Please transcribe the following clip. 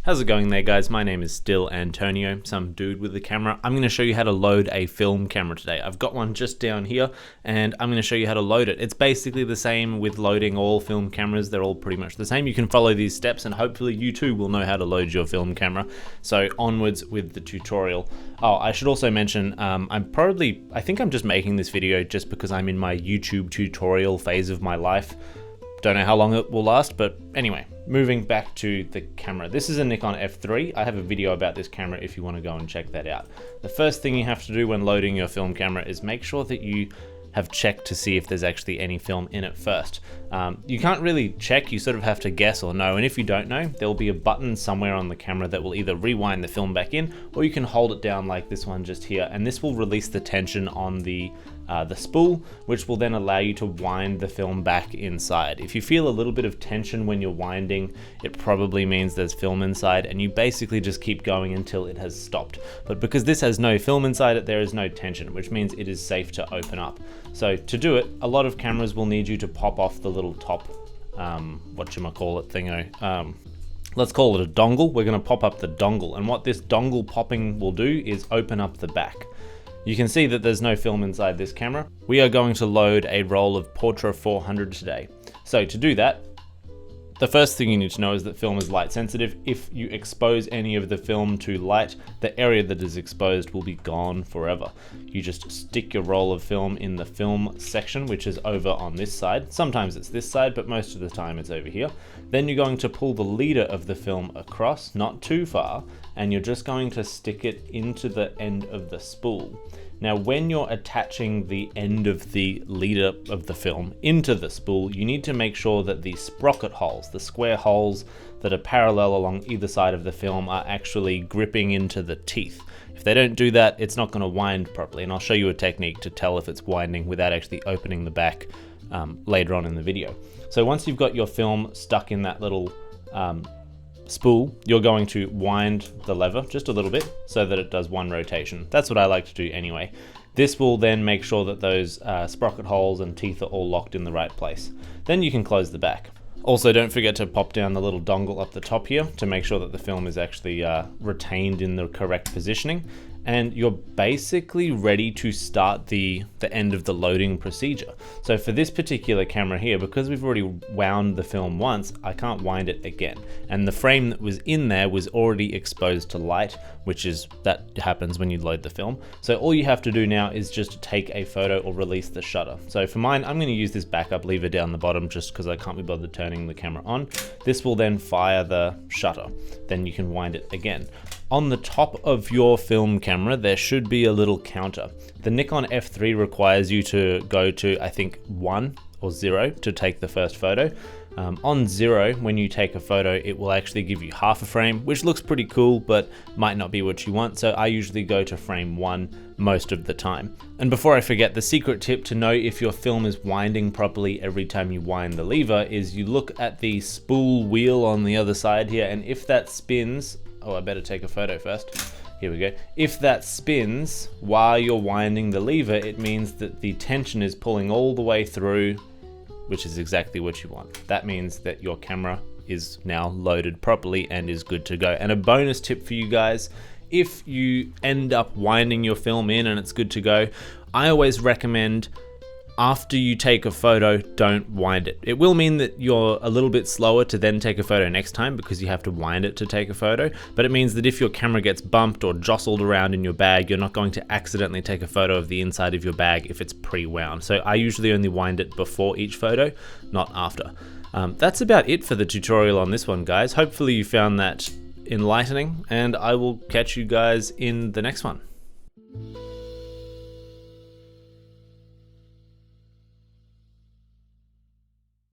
How's it going there, guys? My name is still Antonio, some dude with a camera. I'm going to show you how to load a film camera today. I've got one just down here and I'm going to show you how to load it. It's basically the same with loading all film cameras. They're all pretty much the same. You can follow these steps and hopefully you too will know how to load your film camera. So onwards with the tutorial. Oh, I should also mention, I think I'm just making this video just because I'm in my YouTube tutorial phase of my life. Don't know how long it will last, but anyway, moving back to the camera. This is a Nikon F3. I have a video about this camera if you want to go and check that out. The first thing you have to do when loading your film camera is make sure that you have checked to see if there's actually any film in it first. You can't really check, you sort of have to guess or know, and if you don't know, there'll be a button somewhere on the camera that will either rewind the film back in, or you can hold it down like this one just here, and this will release the tension on the spool, which will then allow you to wind the film back inside. If you feel a little bit of tension when you're winding, it probably means there's film inside, and you basically just keep going until it has stopped. But because this has no film inside it, there is no tension, which means it is safe to open up. So to do it, a lot of cameras will need you to pop off the little top, whatchamacallit thingo. Let's call it a dongle. We're gonna pop up the dongle, and what this dongle popping will do is open up the back. You can see that there's no film inside this camera. We are going to load a roll of Portra 400 today. So to do that, the first thing you need to know is that film is light sensitive. If you expose any of the film to light, the area that is exposed will be gone forever. You just stick your roll of film in the film section, which is over on this side. Sometimes it's this side, but most of the time it's over here. Then you're going to pull the leader of the film across, not too far, and you're just going to stick it into the end of the spool. Now, when you're attaching the end of the leader of the film into the spool, you need to make sure that the sprocket holes, the square holes that are parallel along either side of the film, are actually gripping into the teeth. If they don't do that, it's not going to wind properly, and I'll show you a technique to tell if it's winding without actually opening the back later on in the video. So once you've got your film stuck in that little spool, you're going to wind the lever just a little bit so that it does one rotation. That's what I like to do anyway. This will then make sure that those sprocket holes and teeth are all locked in the right place. Then you can close the back. Also, don't forget to pop down the little dongle up the top here to make sure that the film is actually retained in the correct positioning. And you're basically ready to start the end of the loading procedure. So for this particular camera here, because we've already wound the film once, I can't wind it again. And the frame that was in there was already exposed to light, that happens when you load the film. So all you have to do now is just take a photo or release the shutter. So for mine, I'm gonna use this backup lever down the bottom just because I can't be bothered turning the camera on. This will then fire the shutter. Then you can wind it again. On the top of your film camera, there should be a little counter. The Nikon F3 requires you to go to, I think, 1 or 0 to take the first photo. On 0, when you take a photo, it will actually give you half a frame, which looks pretty cool, but might not be what you want. So I usually go to frame 1 most of the time. And before I forget, the secret tip to know if your film is winding properly every time you wind the lever is you look at the spool wheel on the other side here, and if that spins, oh, I better take a photo first. Here we go. If that spins while you're winding the lever, it means that the tension is pulling all the way through, which is exactly what you want. That means that your camera is now loaded properly and is good to go. And a bonus tip for you guys, if you end up winding your film in and it's good to go, I always recommend after you take a photo, don't wind it. It will mean that you're a little bit slower to then take a photo next time because you have to wind it to take a photo, but it means that if your camera gets bumped or jostled around in your bag, you're not going to accidentally take a photo of the inside of your bag if it's pre-wound. So I usually only wind it before each photo, not after. That's about it for the tutorial on this one, guys. Hopefully you found that enlightening, and I will catch you guys in the next one.